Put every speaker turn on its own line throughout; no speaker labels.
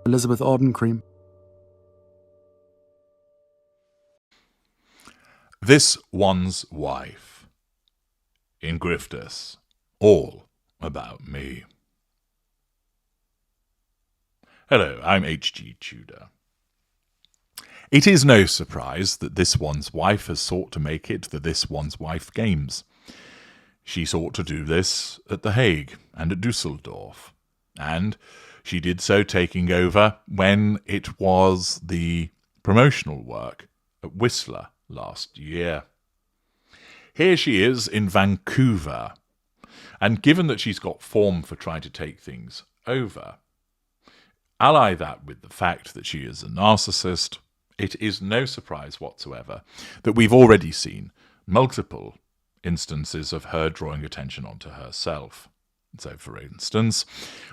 Elizabeth Audencream.
This One's Wife. Ingriftus. All about me. Hello, I'm H.G. Tudor. It is no surprise that This One's Wife has sought to make it the This One's Wife Games. She sought to do this at The Hague and at Dusseldorf, and she did so taking over when it was the promotional work at Whistler last year. Here she is in Vancouver, and given that she's got form for trying to take things over, ally that with the fact that she is a narcissist, it is no surprise whatsoever that we've already seen multiple instances of her drawing attention onto herself. So, for instance,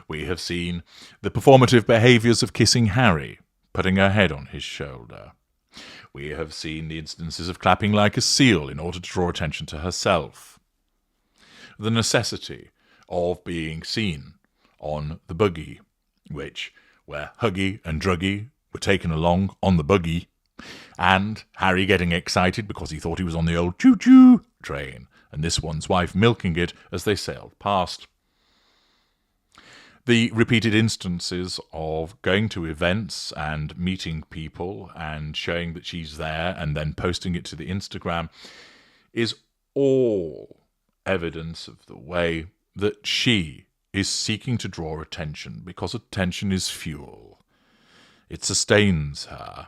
we have seen the performative behaviours of kissing Harry, putting her head on his shoulder. We have seen the instances of clapping like a seal in order to draw attention to herself. The necessity of being seen on the buggy, where Huggy and Druggy were taken along on the buggy, and Harry getting excited because he thought he was on the old choo-choo train, and This One's Wife milking it as they sailed past. The repeated instances of going to events and meeting people and showing that she's there and then posting it to the Instagram is all evidence of the way that she is seeking to draw attention, because attention is fuel. It sustains her.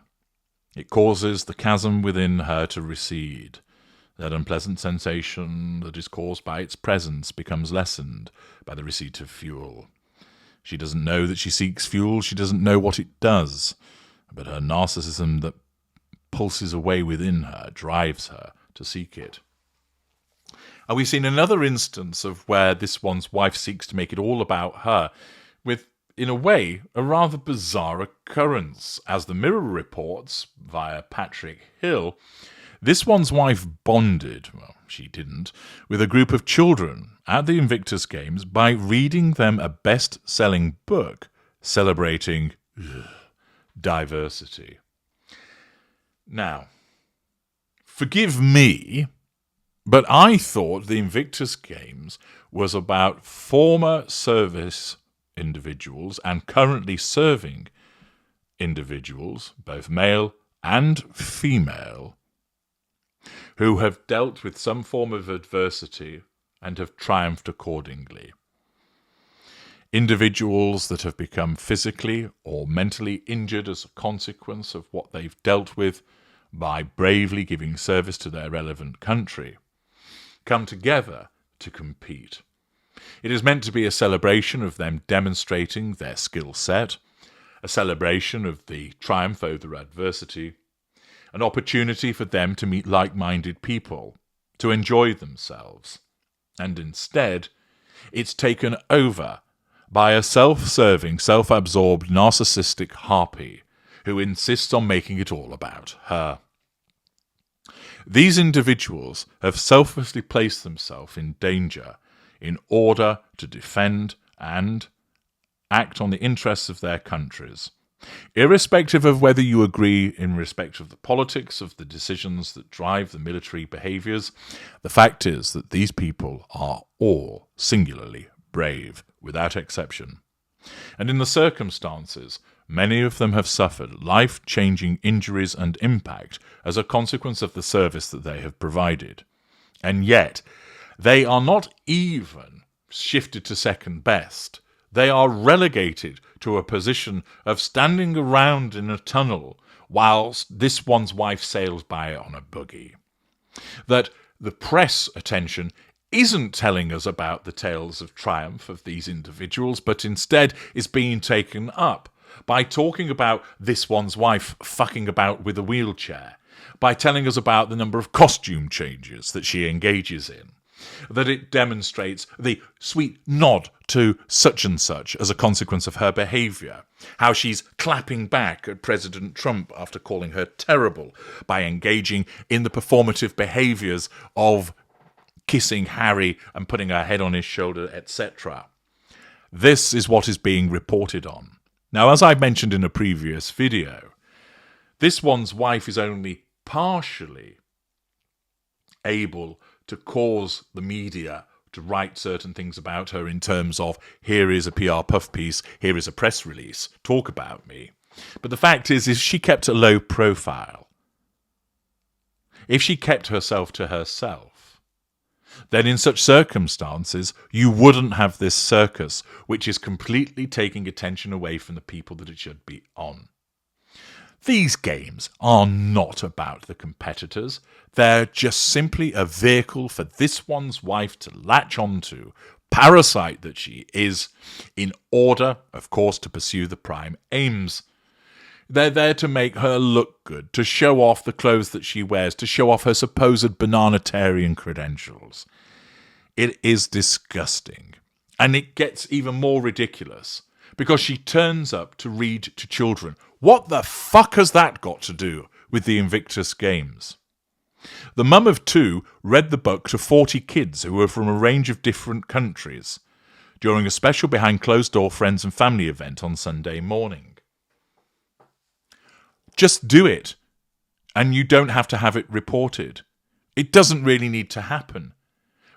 It causes the chasm within her to recede. That unpleasant sensation that is caused by its presence becomes lessened by the receipt of fuel. She doesn't know that she seeks fuel, she doesn't know what it does, but her narcissism that pulses away within her drives her to seek it. And we've seen another instance of where This One's Wife seeks to make it all about her, with, in a way, a rather bizarre occurrence. As the Mirror reports, via Patrick Hill, This One's Wife bonded, well, she didn't, with a group of children at the Invictus Games by reading them a best-selling book celebrating diversity. Now, forgive me, but I thought the Invictus Games was about former service individuals and currently serving individuals, both male and female, who have dealt with some form of adversity and have triumphed accordingly. Individuals that have become physically or mentally injured as a consequence of what they've dealt with by bravely giving service to their relevant country come together to compete. It is meant to be a celebration of them demonstrating their skill set, a celebration of the triumph over adversity, an opportunity for them to meet like-minded people, to enjoy themselves. And instead, it's taken over by a self-serving, self-absorbed, narcissistic harpy who insists on making it all about her. These individuals have selflessly placed themselves in danger in order to defend and act on the interests of their countries, irrespective of whether you agree in respect of the politics of the decisions that drive the military behaviours. The fact is that these people are all singularly brave, without exception. And in the circumstances, many of them have suffered life-changing injuries and impact as a consequence of the service that they have provided. And yet, they are not even shifted to second best. They are relegated to a position of standing around in a tunnel whilst This One's Wife sails by on a buggy. That the press attention isn't telling us about the tales of triumph of these individuals, but instead is being taken up by talking about This One's Wife fucking about with a wheelchair, by telling us about the number of costume changes that she engages in, that it demonstrates the sweet nod to such and such as a consequence of her behaviour, how she's clapping back at President Trump after calling her terrible by engaging in the performative behaviours of kissing Harry and putting her head on his shoulder, etc. This is what is being reported on. Now, as I mentioned in a previous video, this one's wife is only partially able to cause the media to write certain things about her in terms of, here is a PR puff piece, here is a press release, talk about me. But the fact is, if she kept a low profile, if she kept herself to herself, then in such circumstances, you wouldn't have this circus, which is completely taking attention away from the people that it should be on. These games are not about the competitors. They're just simply a vehicle for this one's wife to latch onto, parasite that she is, in order, of course, to pursue the prime aims. They're there to make her look good, to show off the clothes that she wears, to show off her supposed bananitarian credentials. It is disgusting. And it gets even more ridiculous because she turns up to read to children. What the fuck has that got to do with the Invictus games? The mum of two read the book to 40 kids who were from a range of different countries during a special behind closed-door friends and family event on Sunday morning. Just do it, and you don't have to have it reported. It doesn't really need to happen.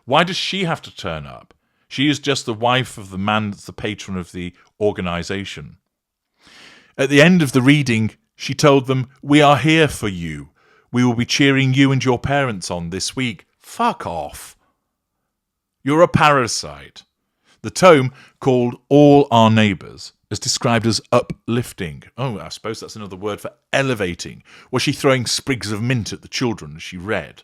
Why does she have to turn up? She is just the wife of the man that's the patron of the organisation. At the end of the reading, she told them, "We are here for you. We will be cheering you and your parents on this week." Fuck off. You're a parasite. The tome, called All Our Neighbours, is described as uplifting. Oh, I suppose that's another word for elevating. Was she throwing sprigs of mint at the children as she read?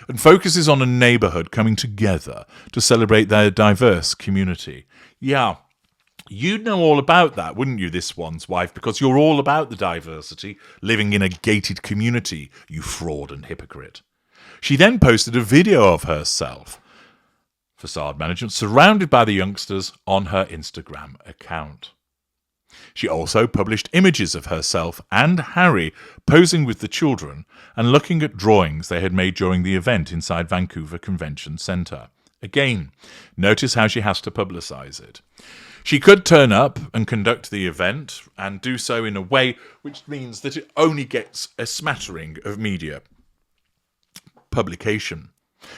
And focuses on a neighbourhood coming together to celebrate their diverse community. Yeah, you'd know all about that, wouldn't you, this one's wife, because you're all about the diversity, living in a gated community, you fraud and hypocrite. She then posted a video of herself, facade management, surrounded by the youngsters on her Instagram account. She also published images of herself and Harry posing with the children and looking at drawings they had made during the event inside Vancouver Convention Centre. Again, notice how she has to publicise it. She could turn up and conduct the event and do so in a way which means that it only gets a smattering of media publication.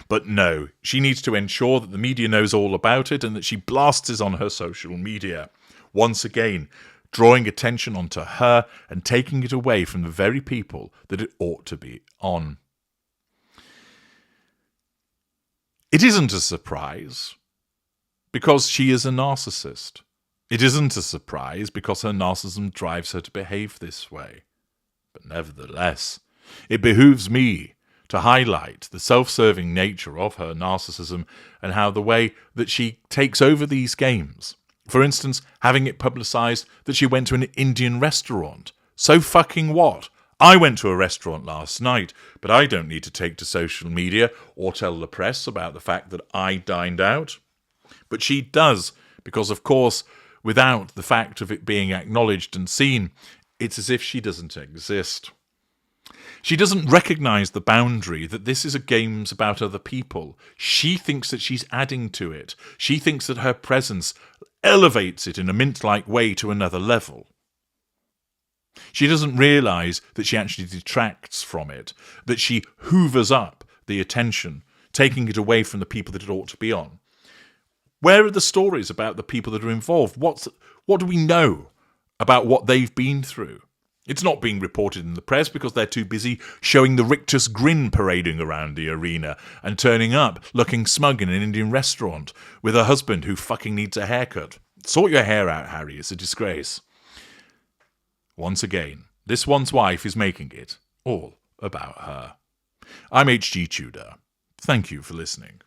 But no, she needs to ensure that the media knows all about it and that she blasts it on her social media. Once again, drawing attention onto her and taking it away from the very people that it ought to be on. It isn't a surprise because she is a narcissist. It isn't a surprise because her narcissism drives her to behave this way. But nevertheless, it behooves me to highlight the self-serving nature of her narcissism and how the way that she takes over these games. For instance, having it publicised that she went to an Indian restaurant. So fucking what? I went to a restaurant last night, but I don't need to take to social media or tell the press about the fact that I dined out. But she does, because of course, without the fact of it being acknowledged and seen, it's as if she doesn't exist. She doesn't recognise the boundary that this is a games about other people. She thinks that she's adding to it. She thinks that her presence elevates it in a mint-like way to another level. She doesn't realise that she actually detracts from it, that she hoovers up the attention, taking it away from the people that it ought to be on. Where are the stories about the people that are involved? What do we know about what they've been through? It's not being reported in the press because they're too busy showing the rictus grin parading around the arena and turning up looking smug in an Indian restaurant with a husband who fucking needs a haircut. Sort your hair out, Harry. It's a disgrace. Once again, this one's wife is making it all about her. I'm H.G. Tudor. Thank you for listening.